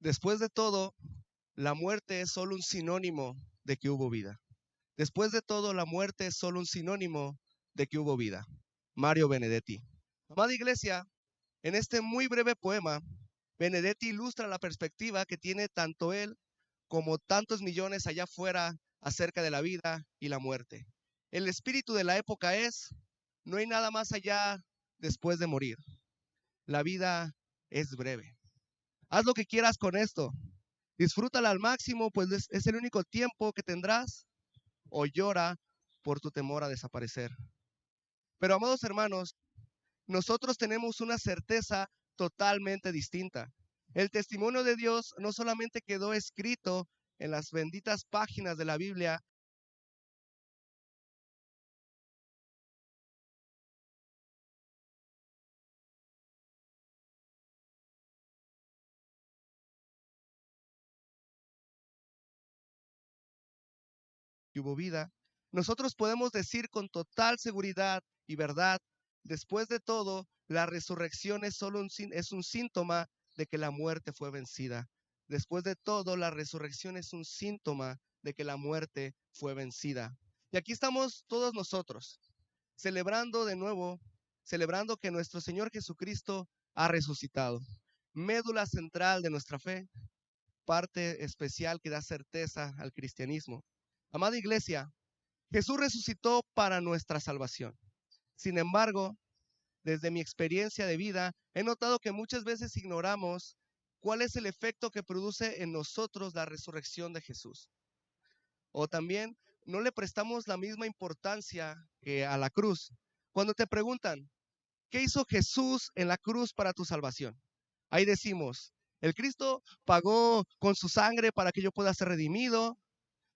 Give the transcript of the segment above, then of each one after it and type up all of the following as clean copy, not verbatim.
Después de todo, la muerte es solo un sinónimo de que hubo vida. Después de todo, la muerte es solo un sinónimo de que hubo vida. Mario Benedetti. Amada iglesia, en este muy breve poema, Benedetti ilustra la perspectiva que tiene tanto él como tantos millones allá afuera acerca de la vida y la muerte. El espíritu de la época es: no hay nada más allá después de morir. La vida es breve. Haz lo que quieras con esto. Disfrútala al máximo, pues es el único tiempo que tendrás, o llora por tu temor a desaparecer. Pero, amados hermanos, nosotros tenemos una certeza totalmente distinta. El testimonio de Dios no solamente quedó escrito en las benditas páginas de la Biblia, que hubo vida. Nosotros podemos decir con total seguridad y verdad: después de todo, la resurrección es solo es un síntoma de que la muerte fue vencida. Después de todo, la resurrección es un síntoma de que la muerte fue vencida. Y aquí estamos todos nosotros, celebrando de nuevo, celebrando que nuestro Señor Jesucristo ha resucitado. Médula central de nuestra fe, parte especial que da certeza al cristianismo. Amada iglesia, Jesús resucitó para nuestra salvación. Sin embargo, desde mi experiencia de vida, he notado que muchas veces ignoramos cuál es el efecto que produce en nosotros la resurrección de Jesús. O también no le prestamos la misma importancia que a la cruz. Cuando te preguntan, ¿qué hizo Jesús en la cruz para tu salvación? Ahí decimos, el Cristo pagó con su sangre para que yo pueda ser redimido,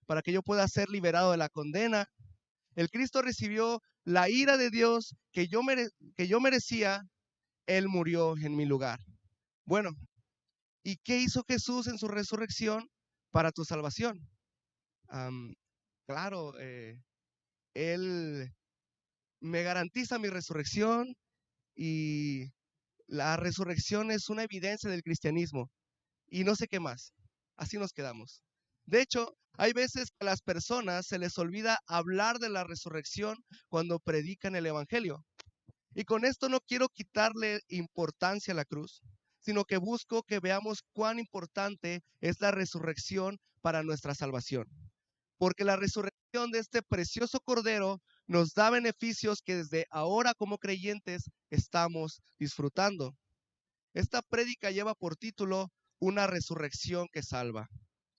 para que yo pueda ser liberado de la condena. El Cristo recibió la ira de Dios que yo merecía. Él murió en mi lugar. Bueno, ¿y qué hizo Jesús en su resurrección para tu salvación? Claro, Él me garantiza mi resurrección, y la resurrección es una evidencia del cristianismo. Y no sé qué más. Así nos quedamos. De hecho, hay veces que a las personas se les olvida hablar de la resurrección cuando predican el evangelio. Y con esto no quiero quitarle importancia a la cruz, sino que busco que veamos cuán importante es la resurrección para nuestra salvación. Porque la resurrección de este precioso Cordero nos da beneficios que desde ahora como creyentes estamos disfrutando. Esta prédica lleva por título Una resurrección que salva.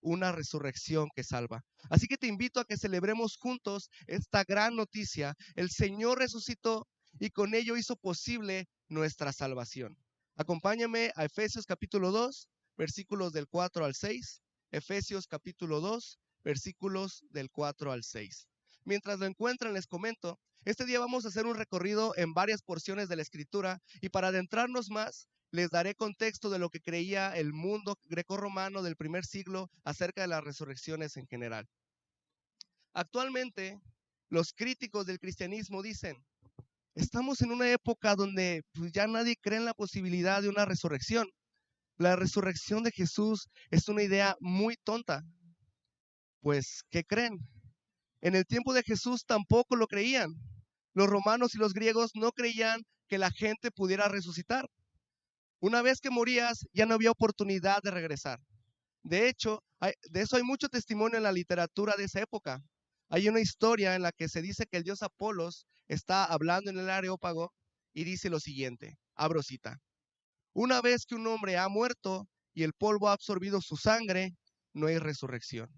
Una resurrección que salva. Así que te invito a que celebremos juntos esta gran noticia. El Señor resucitó y con ello hizo posible nuestra salvación. Acompáñame a Efesios capítulo 2, versículos del 4 al 6. Efesios capítulo 2, versículos del 4 al 6. Mientras lo encuentran, les comento, este día vamos a hacer un recorrido en varias porciones de la Escritura, y para adentrarnos más, les daré contexto de lo que creía el mundo grecorromano del primer siglo acerca de las resurrecciones en general. Actualmente, los críticos del cristianismo dicen, estamos en una época donde ya nadie cree en la posibilidad de una resurrección. La resurrección de Jesús es una idea muy tonta. Pues, ¿qué creen? En el tiempo de Jesús tampoco lo creían. Los romanos y los griegos no creían que la gente pudiera resucitar. Una vez que morías, ya no había oportunidad de regresar. De hecho, de eso hay mucho testimonio en la literatura de esa época. Hay una historia en la que se dice que el dios Apolos está hablando en el Areópago y dice lo siguiente, abro cita: una vez que un hombre ha muerto y el polvo ha absorbido su sangre, no hay resurrección.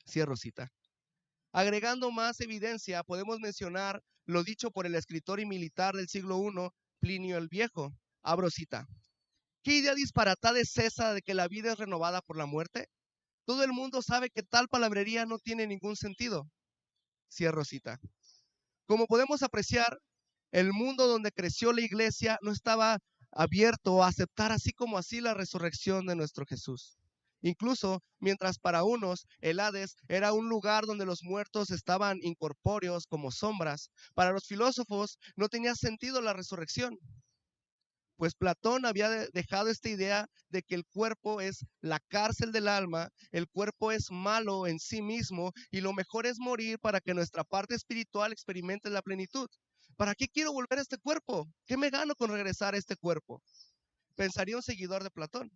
Cierro cita. Agregando más evidencia, podemos mencionar lo dicho por el escritor y militar del siglo I, Plinio el Viejo. Abro cita. ¿Qué idea disparatada es esa de que la vida es renovada por la muerte? Todo el mundo sabe que tal palabrería no tiene ningún sentido. Cierro cita. Como podemos apreciar, el mundo donde creció la iglesia no estaba abierto a aceptar así como así la resurrección de nuestro Jesús. Incluso, mientras para unos el Hades era un lugar donde los muertos estaban incorpóreos como sombras, para los filósofos no tenía sentido la resurrección. Pues Platón había dejado esta idea de que el cuerpo es la cárcel del alma, el cuerpo es malo en sí mismo y lo mejor es morir para que nuestra parte espiritual experimente la plenitud. ¿Para qué quiero volver a este cuerpo? ¿Qué me gano con regresar a este cuerpo? Pensaría un seguidor de Platón.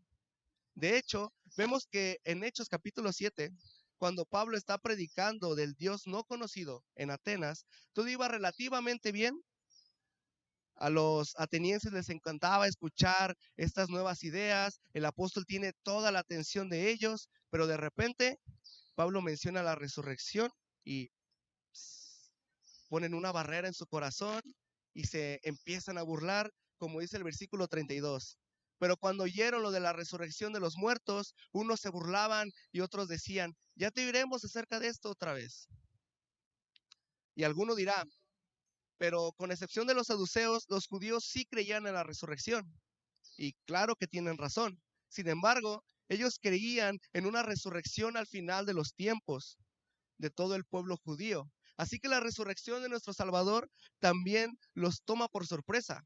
De hecho, vemos que en Hechos capítulo 7, cuando Pablo está predicando del Dios no conocido en Atenas, todo iba relativamente bien. A los atenienses les encantaba escuchar estas nuevas ideas, el apóstol tiene toda la atención de ellos, pero de repente Pablo menciona la resurrección y ponen una barrera en su corazón y se empiezan a burlar, como dice el versículo 32. Pero cuando oyeron lo de la resurrección de los muertos, unos se burlaban y otros decían, ya te diremos acerca de esto otra vez. Y alguno dirá, pero con excepción de los saduceos, los judíos sí creían en la resurrección. Y claro que tienen razón. Sin embargo, ellos creían en una resurrección al final de los tiempos de todo el pueblo judío. Así que la resurrección de nuestro Salvador también los toma por sorpresa.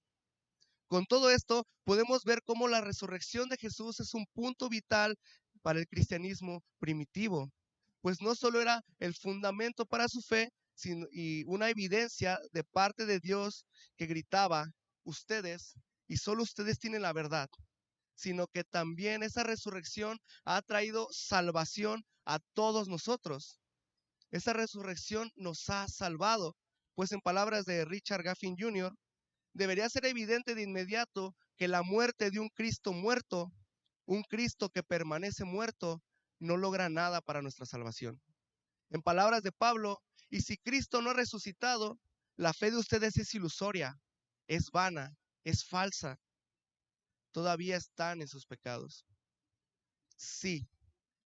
Con todo esto, podemos ver cómo la resurrección de Jesús es un punto vital para el cristianismo primitivo, pues no solo era el fundamento para su fe, sino y una evidencia de parte de Dios que gritaba, ustedes y solo ustedes tienen la verdad, sino que también esa resurrección ha traído salvación a todos nosotros. Esa resurrección nos ha salvado, pues en palabras de Richard Gaffin Jr., debería ser evidente de inmediato que la muerte de un Cristo muerto, un Cristo que permanece muerto, no logra nada para nuestra salvación. En palabras de Pablo, y si Cristo no ha resucitado, la fe de ustedes es ilusoria, es vana, es falsa. Todavía están en sus pecados. Sí,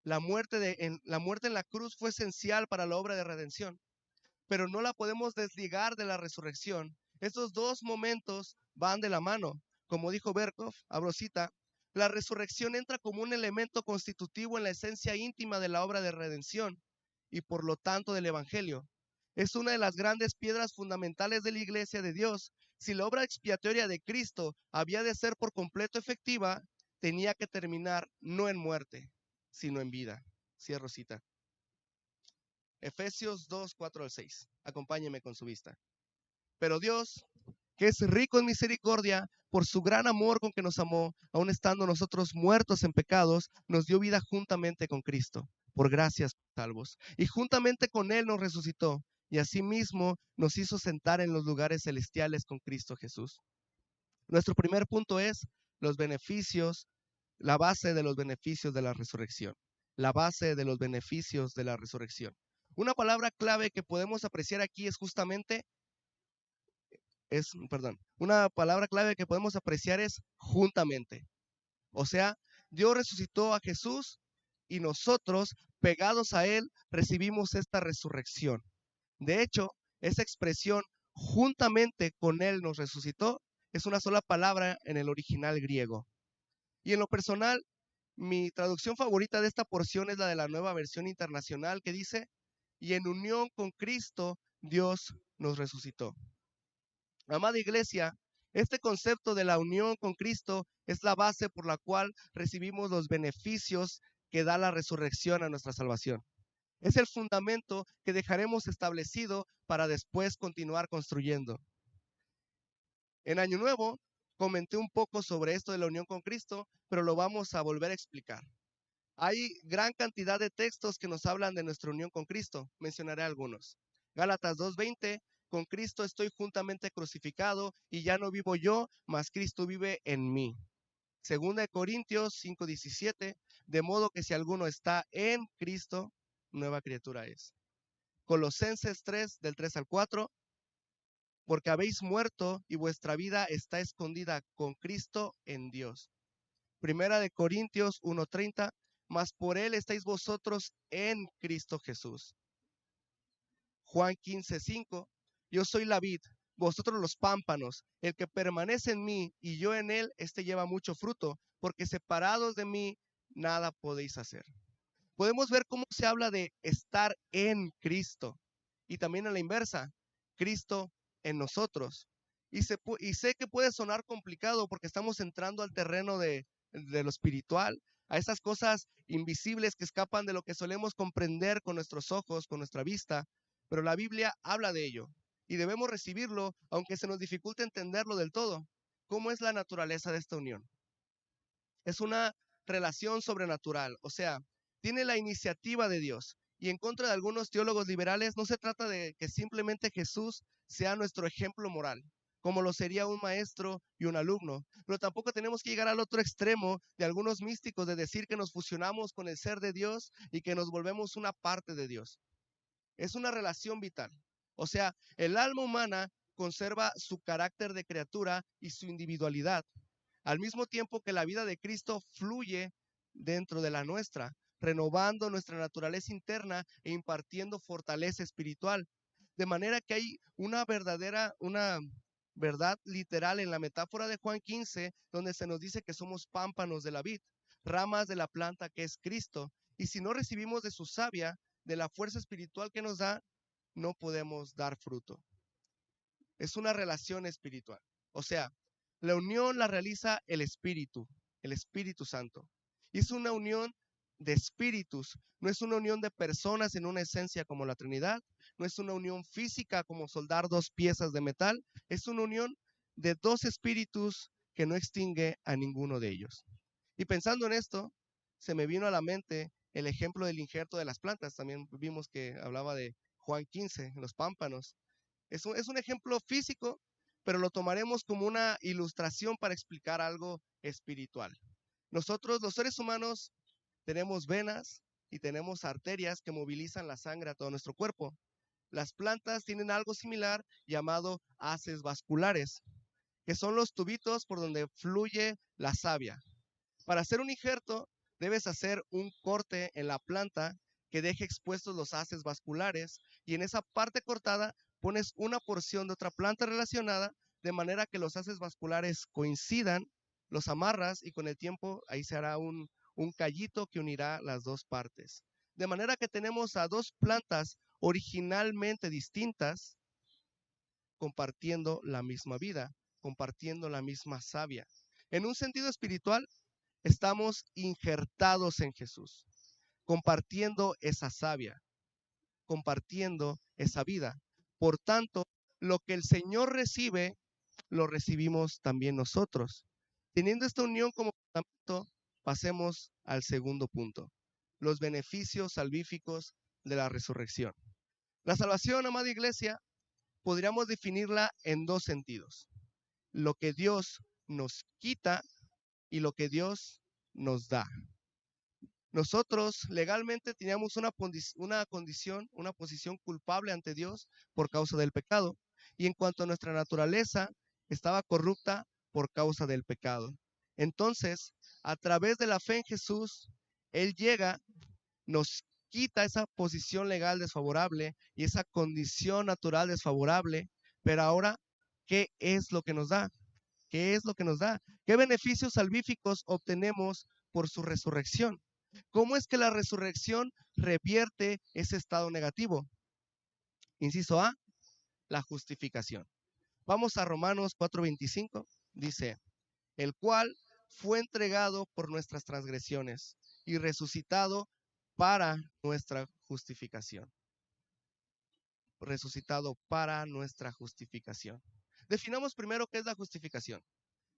la muerte en la cruz fue esencial para la obra de redención, pero no la podemos desligar de la resurrección. Estos dos momentos van de la mano. Como dijo Berkhoff, abro cita, la resurrección entra como un elemento constitutivo en la esencia íntima de la obra de redención y por lo tanto del Evangelio. Es una de las grandes piedras fundamentales de la Iglesia de Dios. Si la obra expiatoria de Cristo había de ser por completo efectiva, tenía que terminar no en muerte, sino en vida. Cierro cita. Efesios 2, 4 al 6. Acompáñeme con su vista. Pero Dios, que es rico en misericordia, por su gran amor con que nos amó, aun estando nosotros muertos en pecados, nos dio vida juntamente con Cristo. Por gracias salvos. Y juntamente con Él nos resucitó. Y asimismo nos hizo sentar en los lugares celestiales con Cristo Jesús. Nuestro primer punto es los beneficios, la base de los beneficios de la resurrección. La base de los beneficios de la resurrección. Una palabra clave que podemos apreciar aquí es justamente, una palabra clave que podemos apreciar es juntamente. O sea, Dios resucitó a Jesús y nosotros, pegados a Él, recibimos esta resurrección. De hecho, esa expresión, juntamente con Él nos resucitó, es una sola palabra en el original griego. Y en lo personal, mi traducción favorita de esta porción es la de la Nueva Versión Internacional que dice, y en unión con Cristo, Dios nos resucitó. Amada iglesia, este concepto de la unión con Cristo es la base por la cual recibimos los beneficios que da la resurrección a nuestra salvación. Es el fundamento que dejaremos establecido para después continuar construyendo. En Año Nuevo comenté un poco sobre esto de la unión con Cristo, pero lo vamos a volver a explicar. Hay gran cantidad de textos que nos hablan de nuestra unión con Cristo. Mencionaré algunos. Gálatas 2:20, con Cristo estoy juntamente crucificado y ya no vivo yo, mas Cristo vive en mí. Segunda de Corintios 5:17, de modo que si alguno está en Cristo, nueva criatura es. Colosenses 3, del 3 al 4, porque habéis muerto y vuestra vida está escondida con Cristo en Dios. Primera de Corintios 1:30, mas por Él estáis vosotros en Cristo Jesús. Juan 15:5, yo soy la vid, vosotros los pámpanos, el que permanece en mí y yo en él, este lleva mucho fruto, porque separados de mí, nada podéis hacer. Podemos ver cómo se habla de estar en Cristo y también a la inversa, Cristo en nosotros. Y sé que puede sonar complicado porque estamos entrando al terreno de lo espiritual, a esas cosas invisibles que escapan de lo que solemos comprender con nuestros ojos, con nuestra vista, pero la Biblia habla de ello y debemos recibirlo, aunque se nos dificulte entenderlo del todo. ¿Cómo es la naturaleza de esta unión? Es una relación sobrenatural, o sea, tiene la iniciativa de Dios. Y en contra de algunos teólogos liberales, no se trata de que simplemente Jesús sea nuestro ejemplo moral, como lo sería un maestro y un alumno, pero tampoco tenemos que llegar al otro extremo de algunos místicos de decir que nos fusionamos con el ser de Dios y que nos volvemos una parte de Dios. Es una relación vital. O sea, el alma humana conserva su carácter de criatura y su individualidad, al mismo tiempo que la vida de Cristo fluye dentro de la nuestra, renovando nuestra naturaleza interna e impartiendo fortaleza espiritual. De manera que hay una verdad literal en la metáfora de Juan 15, donde se nos dice que somos pámpanos de la vid, ramas de la planta que es Cristo. Y si no recibimos de su savia, de la fuerza espiritual que nos da, no podemos dar fruto. Es una relación espiritual. O sea, la unión la realiza el Espíritu Santo. Y es una unión de espíritus, no es una unión de personas en una esencia como la Trinidad, no es una unión física como soldar dos piezas de metal, es una unión de dos espíritus que no extingue a ninguno de ellos. Y pensando en esto, se me vino a la mente el ejemplo del injerto de las plantas. También vimos que hablaba de Juan 15, los pámpanos. Es un ejemplo físico, pero lo tomaremos como una ilustración para explicar algo espiritual. Nosotros, los seres humanos, tenemos venas y tenemos arterias que movilizan la sangre a todo nuestro cuerpo. Las plantas tienen algo similar llamado haces vasculares, que son los tubitos por donde fluye la savia. Para hacer un injerto, debes hacer un corte en la planta que deje expuestos los haces vasculares y en esa parte cortada pones una porción de otra planta relacionada de manera que los haces vasculares coincidan, los amarras y con el tiempo ahí se hará un callito que unirá las dos partes. De manera que tenemos a dos plantas originalmente distintas compartiendo la misma vida, compartiendo la misma savia. En un sentido espiritual, estamos injertados en Jesús, compartiendo esa savia, compartiendo esa vida. Por tanto, lo que el Señor recibe, lo recibimos también nosotros. Teniendo esta unión como fundamento, pasemos al segundo punto, los beneficios salvíficos de la resurrección. La salvación, amada iglesia, podríamos definirla en dos sentidos: lo que Dios nos quita y lo que Dios nos da. Nosotros legalmente teníamos una condición, una posición culpable ante Dios por causa del pecado. Y en cuanto a nuestra naturaleza, estaba corrupta por causa del pecado. Entonces, a través de la fe en Jesús, Él llega, nos quita esa posición legal desfavorable y esa condición natural desfavorable. Pero ahora, ¿qué es lo que nos da? ¿Qué es lo que nos da? ¿Qué beneficios salvíficos obtenemos por su resurrección? ¿Cómo es que la resurrección revierte ese estado negativo? Inciso A, la justificación. Vamos a Romanos 4:25. Dice, el cual fue entregado por nuestras transgresiones y resucitado para nuestra justificación. Resucitado para nuestra justificación. Definamos primero qué es la justificación.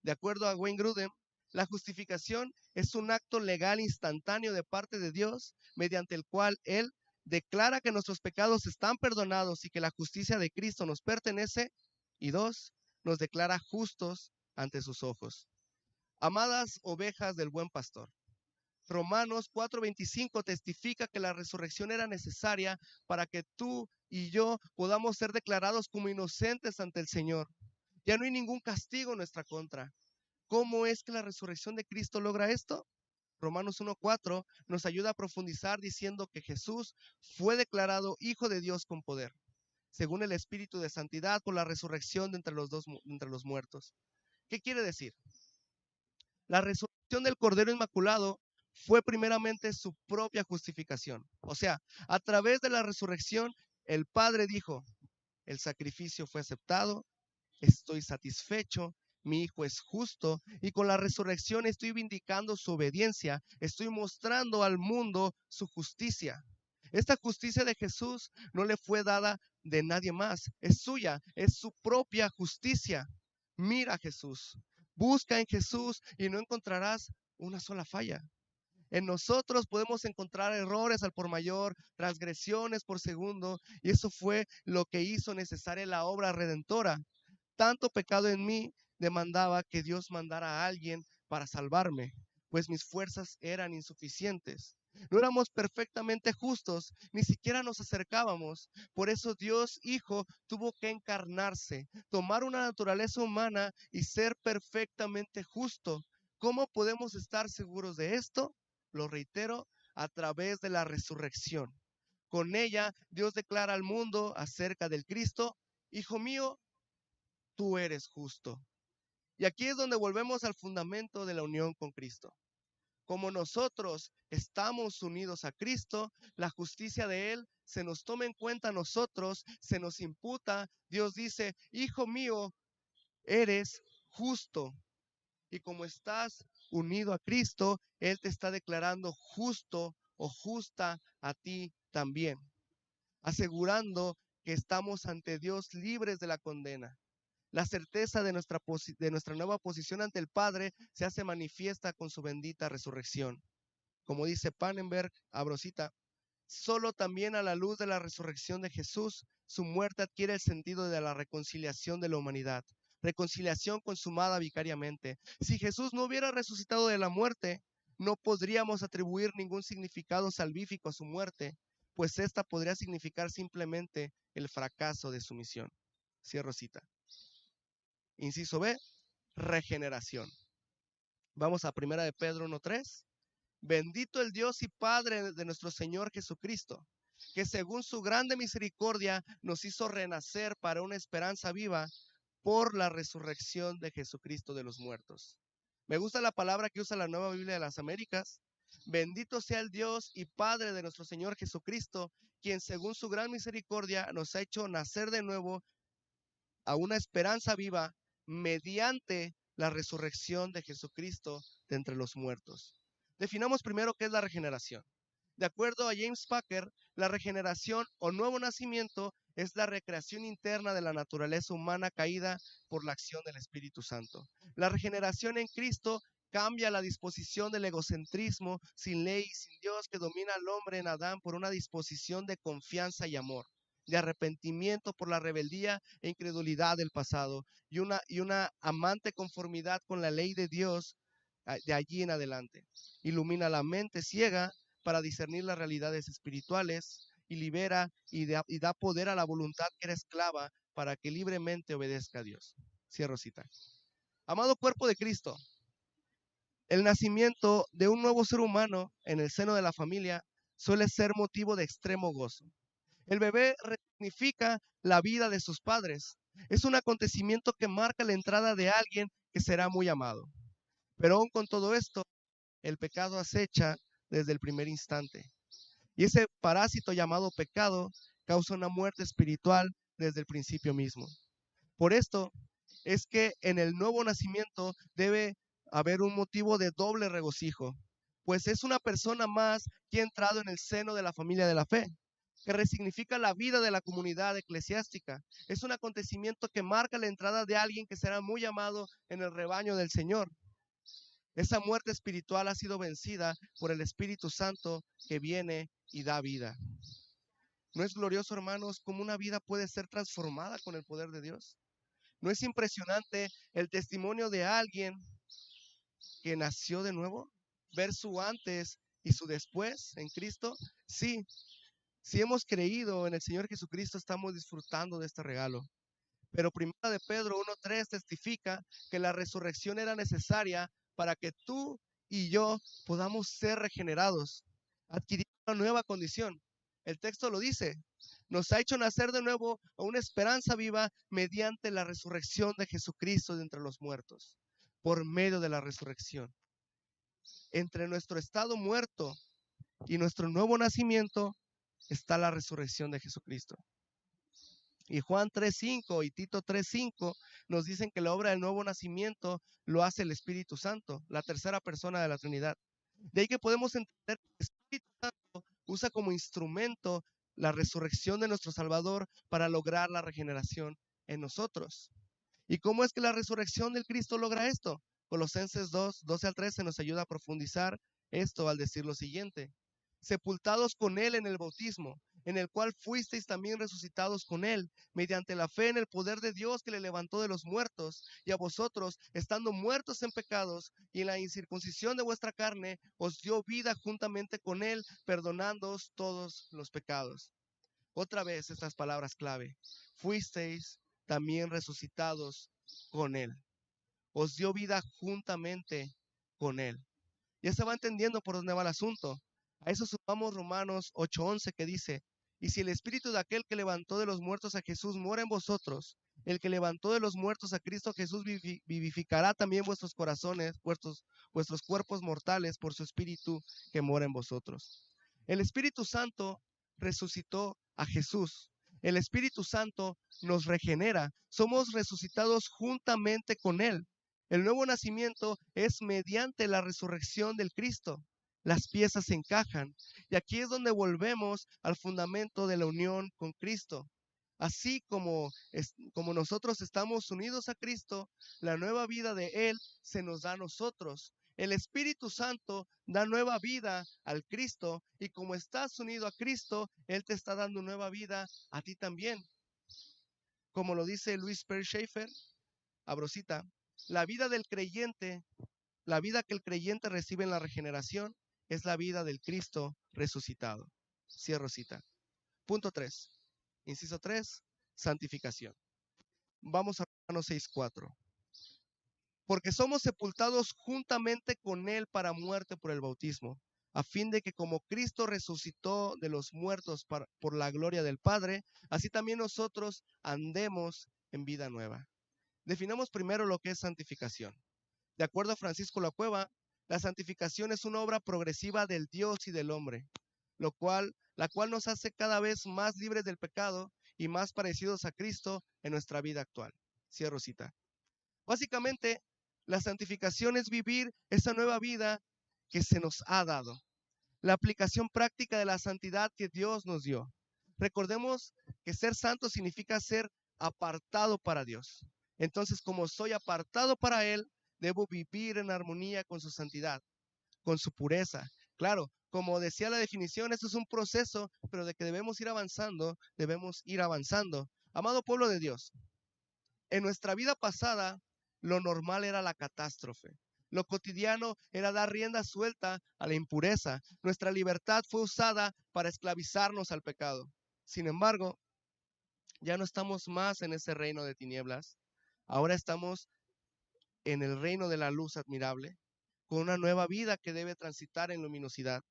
De acuerdo a Wayne Grudem, la justificación es un acto legal instantáneo de parte de Dios mediante el cual Él declara que nuestros pecados están perdonados y que la justicia de Cristo nos pertenece. Y dos, nos declara justos ante sus ojos. Amadas ovejas del buen pastor, Romanos 4:25 testifica que la resurrección era necesaria para que tú y yo podamos ser declarados como inocentes ante el Señor. Ya no hay ningún castigo en nuestra contra. ¿Cómo es que la resurrección de Cristo logra esto? Romanos 1:4 nos ayuda a profundizar diciendo que Jesús fue declarado Hijo de Dios con poder, según el Espíritu de Santidad, por la resurrección de entre los muertos. ¿Qué quiere decir? La resurrección del Cordero Inmaculado fue primeramente su propia justificación. O sea, a través de la resurrección, el Padre dijo, el sacrificio fue aceptado, estoy satisfecho, mi hijo es justo y con la resurrección estoy vindicando su obediencia, estoy mostrando al mundo su justicia. Esta justicia de Jesús no le fue dada de nadie más, es suya, es su propia justicia. Mira a Jesús, busca en Jesús y no encontrarás una sola falla. En nosotros podemos encontrar errores al por mayor, transgresiones por segundo, y eso fue lo que hizo necesaria la obra redentora. Tanto pecado en mí demandaba que Dios mandara a alguien para salvarme, pues mis fuerzas eran insuficientes. No éramos perfectamente justos, ni siquiera nos acercábamos. Por eso Dios Hijo tuvo que encarnarse, tomar una naturaleza humana y ser perfectamente justo. ¿Cómo podemos estar seguros de esto? Lo reitero, a través de la resurrección. Con ella, Dios declara al mundo acerca del Cristo: Hijo mío, tú eres justo. Y aquí es donde volvemos al fundamento de la unión con Cristo. Como nosotros estamos unidos a Cristo, la justicia de Él se nos toma en cuenta a nosotros, se nos imputa. Dios dice: Hijo mío, eres justo. Y como estás unido a Cristo, Él te está declarando justo o justa a ti también, asegurando que estamos ante Dios libres de la condena. La certeza de nuestra nueva posición ante el Padre se hace manifiesta con su bendita resurrección. Como dice Pannenberg, abro cita, solo también a la luz de la resurrección de Jesús, su muerte adquiere el sentido de la reconciliación de la humanidad, reconciliación consumada vicariamente. Si Jesús no hubiera resucitado de la muerte, no podríamos atribuir ningún significado salvífico a su muerte, pues esta podría significar simplemente el fracaso de su misión. Cierro cita. Inciso B, regeneración. Vamos a 1 de Pedro 1:3. Bendito el Dios y Padre de nuestro Señor Jesucristo, que según su grande misericordia nos hizo renacer para una esperanza viva por la resurrección de Jesucristo de los muertos. Me gusta la palabra que usa la Nueva Biblia de las Américas. Bendito sea el Dios y Padre de nuestro Señor Jesucristo, quien según su gran misericordia nos ha hecho nacer de nuevo a una esperanza viva mediante la resurrección de Jesucristo de entre los muertos. Definamos primero qué es la regeneración. De acuerdo a James Packer, la regeneración o nuevo nacimiento es la recreación interna de la naturaleza humana caída por la acción del Espíritu Santo. La regeneración en Cristo cambia la disposición del egocentrismo sin ley y sin Dios que domina al hombre en Adán por una disposición de confianza y amor, de arrepentimiento por la rebeldía e incredulidad del pasado y una amante conformidad con la ley de Dios de allí en adelante. Ilumina la mente ciega para discernir las realidades espirituales y libera y da poder a la voluntad que era esclava para que libremente obedezca a Dios. Cierro cita. Amado cuerpo de Cristo, el nacimiento de un nuevo ser humano en el seno de la familia suele ser motivo de extremo gozo. El bebé resignifica la vida de sus padres. Es un acontecimiento que marca la entrada de alguien que será muy amado. Pero aún con todo esto, el pecado acecha desde el primer instante. Y ese parásito llamado pecado causa una muerte espiritual desde el principio mismo. Por esto es que en el nuevo nacimiento debe haber un motivo de doble regocijo, pues es una persona más que ha entrado en el seno de la familia de la fe, que resignifica la vida de la comunidad eclesiástica. Es un acontecimiento que marca la entrada de alguien que será muy amado en el rebaño del Señor. Esa muerte espiritual ha sido vencida por el Espíritu Santo que viene y da vida. ¿No es glorioso, hermanos, cómo una vida puede ser transformada con el poder de Dios? ¿No es impresionante el testimonio de alguien que nació de nuevo? Ver su antes y su después en Cristo. Sí, si hemos creído en el Señor Jesucristo, estamos disfrutando de este regalo. Pero 1 de Pedro 1:3 testifica que la resurrección era necesaria para que tú y yo podamos ser regenerados, adquirir una nueva condición. El texto lo dice, nos ha hecho nacer de nuevo a una esperanza viva mediante la resurrección de Jesucristo de entre los muertos, por medio de la resurrección. Entre nuestro estado muerto y nuestro nuevo nacimiento está la resurrección de Jesucristo. Y Juan 3:5 y Tito 3:5 nos dicen que la obra del nuevo nacimiento lo hace el Espíritu Santo, la tercera persona de la Trinidad. De ahí que podemos entender que el Espíritu Santo usa como instrumento la resurrección de nuestro Salvador para lograr la regeneración en nosotros. ¿Y cómo es que la resurrección del Cristo logra esto? Colosenses 2:12-13 nos ayuda a profundizar esto al decir lo siguiente: sepultados con Él en el bautismo, en el cual fuisteis también resucitados con Él, mediante la fe en el poder de Dios que le levantó de los muertos, y a vosotros, estando muertos en pecados y en la incircuncisión de vuestra carne, os dio vida juntamente con Él, perdonándoos todos los pecados. Otra vez estas palabras clave: fuisteis también resucitados con Él. Os dio vida juntamente con Él. Ya se va entendiendo por dónde va el asunto. A eso sumamos Romanos 8:11 que dice: y si el espíritu de aquel que levantó de los muertos a Jesús mora en vosotros, el que levantó de los muertos a Cristo Jesús vivificará también vuestros corazones, vuestros cuerpos mortales por su espíritu que mora en vosotros. El Espíritu Santo resucitó a Jesús. El Espíritu Santo nos regenera. Somos resucitados juntamente con Él. El nuevo nacimiento es mediante la resurrección del Cristo. Las piezas se encajan. Y aquí es donde volvemos al fundamento de la unión con Cristo. Así como nosotros estamos unidos a Cristo, la nueva vida de Él se nos da a nosotros. El Espíritu Santo da nueva vida al Cristo, y como estás unido a Cristo, Él te está dando nueva vida a ti también. Como lo dice Luis Perry Schaeffer, abrocita, la vida del creyente, la vida que el creyente recibe en la regeneración, es la vida del Cristo resucitado. Cierro cita. Punto 3. Inciso 3, santificación. Vamos a Romanos 6:4. Porque somos sepultados juntamente con Él para muerte por el bautismo, a fin de que como Cristo resucitó de los muertos por la gloria del Padre, así también nosotros andemos en vida nueva. Definamos primero lo que es santificación. De acuerdo a Francisco La Cueva, la santificación es una obra progresiva del Dios y del hombre, la cual nos hace cada vez más libres del pecado y más parecidos a Cristo en nuestra vida actual. Cierro cita. Básicamente, la santificación es vivir esa nueva vida que se nos ha dado, la aplicación práctica de la santidad que Dios nos dio. Recordemos que ser santo significa ser apartado para Dios. Entonces, como soy apartado para Él, debo vivir en armonía con su santidad, con su pureza. Claro, como decía la definición, esto es un proceso, pero de que debemos ir avanzando, debemos ir avanzando. Amado pueblo de Dios, en nuestra vida pasada, lo normal era la catástrofe. Lo cotidiano era dar rienda suelta a la impureza. Nuestra libertad fue usada para esclavizarnos al pecado. Sin embargo, ya no estamos más en ese reino de tinieblas. Ahora estamos en el reino de la luz admirable, con una nueva vida que debe transitar en luminosidad.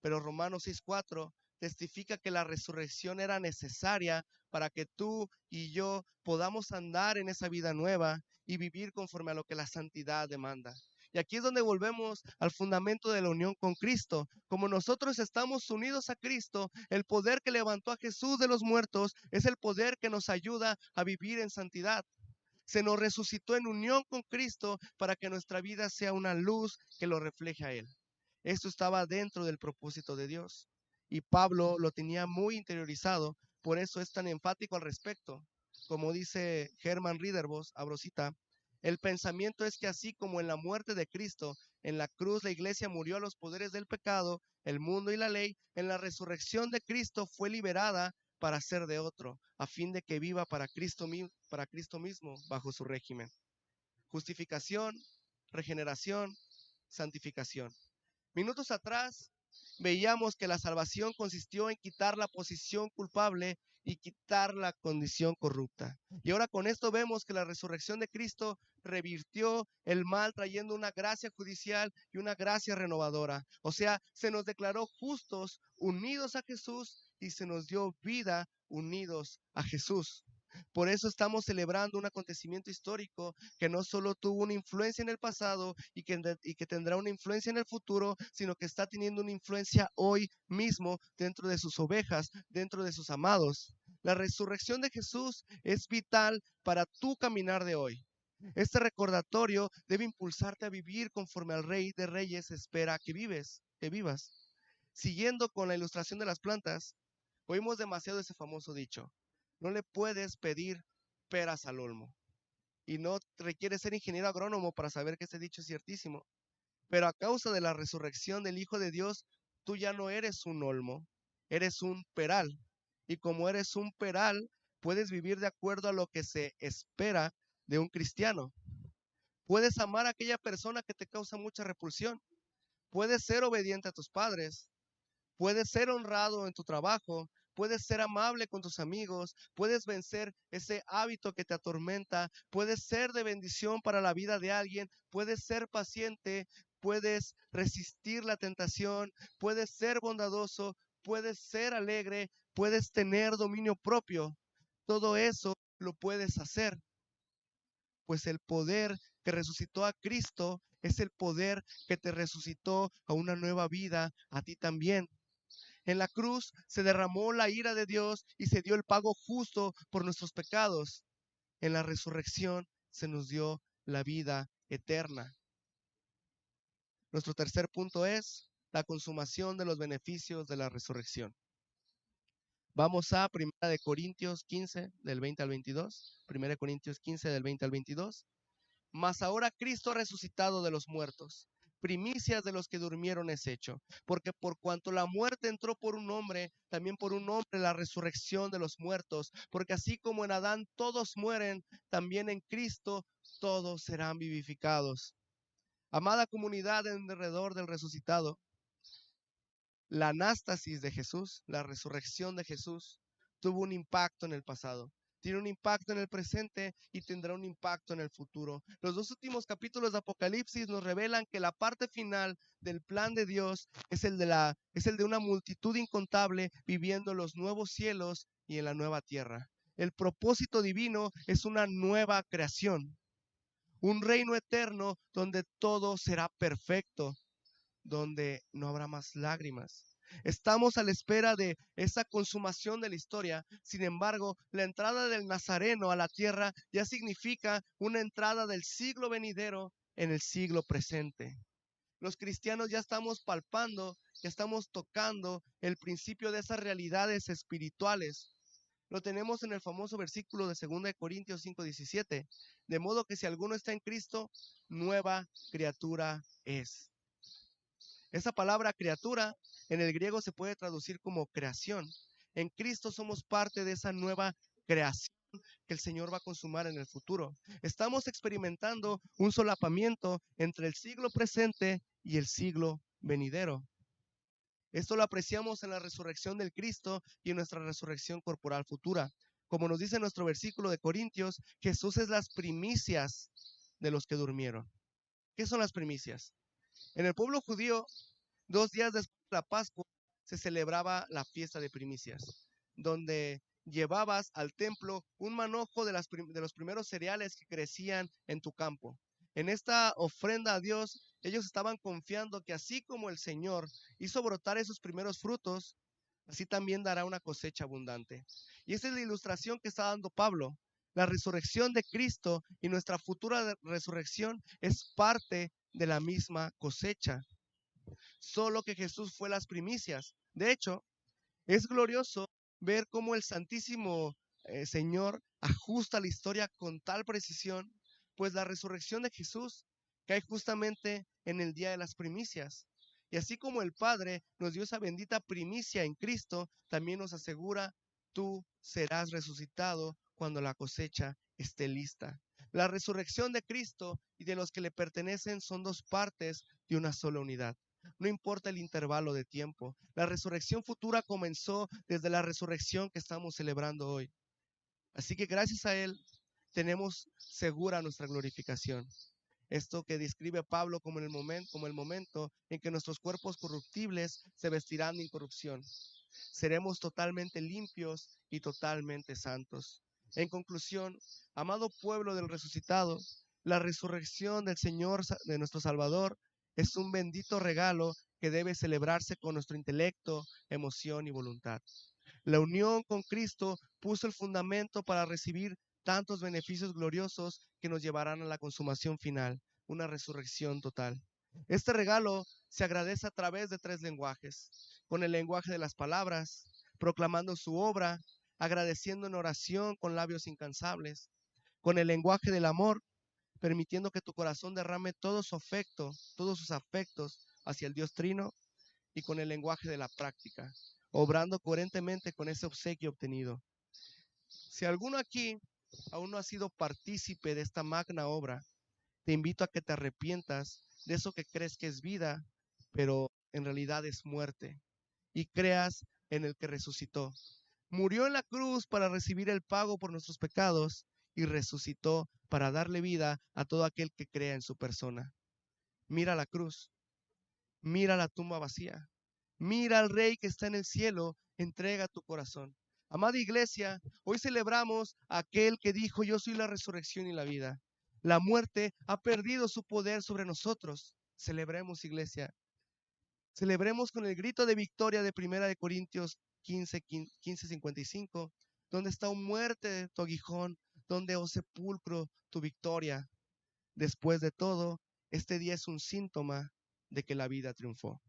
Pero Romanos 6:4 testifica que la resurrección era necesaria para que tú y yo podamos andar en esa vida nueva y vivir conforme a lo que la santidad demanda. Y aquí es donde volvemos al fundamento de la unión con Cristo. Como nosotros estamos unidos a Cristo, el poder que levantó a Jesús de los muertos es el poder que nos ayuda a vivir en santidad. Se nos resucitó en unión con Cristo para que nuestra vida sea una luz que lo refleje a Él. Esto estaba dentro del propósito de Dios. Y Pablo lo tenía muy interiorizado, por eso es tan enfático al respecto. Como dice Herman Ridderbos, abrocita, el pensamiento es que así como en la muerte de Cristo, en la cruz la iglesia murió a los poderes del pecado, el mundo y la ley, en la resurrección de Cristo fue liberada para ser de otro, a fin de que viva para Cristo mismo bajo su régimen. Justificación, regeneración, santificación. Minutos atrás veíamos que la salvación consistió en quitar la posición culpable y quitar la condición corrupta. Y ahora con esto vemos que la resurrección de Cristo revirtió el mal trayendo una gracia judicial y una gracia renovadora. O sea, se nos declaró justos, unidos a Jesús, y se nos dio vida unidos a Jesús. Por eso estamos celebrando un acontecimiento histórico que no solo tuvo una influencia en el pasado y que tendrá una influencia en el futuro, sino que está teniendo una influencia hoy mismo dentro de sus ovejas, dentro de sus amados. La resurrección de Jesús es vital para tu caminar de hoy. Este recordatorio debe impulsarte a vivir conforme al Rey de Reyes espera que vivas. Siguiendo con la ilustración de las plantas, oímos demasiado ese famoso dicho: no le puedes pedir peras al olmo. Y no requiere ser ingeniero agrónomo para saber que este dicho es ciertísimo. Pero a causa de la resurrección del Hijo de Dios, tú ya no eres un olmo, eres un peral. Y como eres un peral, puedes vivir de acuerdo a lo que se espera de un cristiano. Puedes amar a aquella persona que te causa mucha repulsión. Puedes ser obediente a tus padres. Puedes ser honrado en tu trabajo. Puedes ser amable con tus amigos. Puedes vencer ese hábito que te atormenta. Puedes ser de bendición para la vida de alguien. Puedes ser paciente. Puedes resistir la tentación. Puedes ser bondadoso. Puedes ser alegre. Puedes tener dominio propio. Todo eso lo puedes hacer, pues el poder que resucitó a Cristo es el poder que te resucitó a una nueva vida, a ti también. En la cruz se derramó la ira de Dios y se dio el pago justo por nuestros pecados. En la resurrección se nos dio la vida eterna. Nuestro tercer punto es la consumación de los beneficios de la resurrección. Vamos a 1 Corintios 15, del 20 al 22. 1 Corintios 15, del 20 al 22. Mas ahora Cristo ha resucitado de los muertos, primicias de los que durmieron es hecho, porque por cuanto la muerte entró por un hombre, también por un hombre la resurrección de los muertos, porque así como en Adán todos mueren, también en Cristo todos serán vivificados. Amada comunidad en derredor del resucitado, la anástasis de Jesús, la resurrección de Jesús, tuvo un impacto en el pasado, tiene un impacto en el presente y tendrá un impacto en el futuro. Los dos últimos capítulos de Apocalipsis nos revelan que la parte final del plan de Dios es el de una multitud incontable viviendo en los nuevos cielos y en la nueva tierra. El propósito divino es una nueva creación, un reino eterno donde todo será perfecto, donde no habrá más lágrimas. Estamos a la espera de esa consumación de la historia. Sin embargo, la entrada del Nazareno a la tierra ya significa una entrada del siglo venidero en el siglo presente. Los cristianos ya estamos palpando, ya estamos tocando el principio de esas realidades espirituales. Lo tenemos en el famoso versículo de 2 Corintios 5:17. De modo que si alguno está en Cristo, nueva criatura es. Esa palabra criatura en el griego se puede traducir como creación. En Cristo somos parte de esa nueva creación que el Señor va a consumar en el futuro. Estamos experimentando un solapamiento entre el siglo presente y el siglo venidero. Esto lo apreciamos en la resurrección del Cristo y en nuestra resurrección corporal futura. Como nos dice nuestro versículo de Corintios, Jesús es las primicias de los que durmieron. ¿Qué son las primicias? En el pueblo judío, 2 días después de la Pascua, se celebraba la fiesta de primicias, donde llevabas al templo un manojo de los primeros cereales que crecían en tu campo. En esta ofrenda a Dios, ellos estaban confiando que así como el Señor hizo brotar esos primeros frutos, así también dará una cosecha abundante. Y esa es la ilustración que está dando Pablo. La resurrección de Cristo y nuestra futura resurrección es parte de la misma cosecha. Solo que Jesús fue las primicias. De hecho, es glorioso ver cómo el Santísimo Señor ajusta la historia con tal precisión, pues la resurrección de Jesús cae justamente en el día de las primicias. Y así como el Padre nos dio esa bendita primicia en Cristo, también nos asegura: tú serás resucitado cuando la cosecha esté lista. La resurrección de Cristo y de los que le pertenecen son dos partes de una sola unidad. No importa el intervalo de tiempo. La resurrección futura comenzó desde la resurrección que estamos celebrando hoy. Así que gracias a Él tenemos segura nuestra glorificación. Esto que describe Pablo como el momento en que nuestros cuerpos corruptibles se vestirán de incorrupción. Seremos totalmente limpios y totalmente santos. En conclusión, amado pueblo del resucitado, la resurrección del Señor, de nuestro Salvador, es un bendito regalo que debe celebrarse con nuestro intelecto, emoción y voluntad. La unión con Cristo puso el fundamento para recibir tantos beneficios gloriosos que nos llevarán a la consumación final, una resurrección total. Este regalo se agradece a través de 3 lenguajes: con el lenguaje de las palabras, proclamando su obra, agradeciendo en oración con labios incansables; con el lenguaje del amor, permitiendo que tu corazón derrame todo su afecto, todos sus afectos hacia el Dios Trino; y con el lenguaje de la práctica, obrando coherentemente con ese obsequio obtenido. Si alguno aquí aún no ha sido partícipe de esta magna obra, te invito a que te arrepientas de eso que crees que es vida, pero en realidad es muerte, y creas en el que resucitó. Murió en la cruz para recibir el pago por nuestros pecados y resucitó para darle vida a todo aquel que crea en su persona. Mira la cruz, mira la tumba vacía, mira al Rey que está en el cielo, entrega tu corazón. Amada iglesia, hoy celebramos a aquel que dijo: yo soy la resurrección y la vida. La muerte ha perdido su poder sobre nosotros. Celebremos, iglesia. Celebremos con el grito de victoria de 1 Corintios 15:55. ¿Dónde está, oh muerte, tu aguijón? ¿Dónde, oh sepulcro, tu victoria? Después de todo, este día es un síntoma de que la vida triunfó.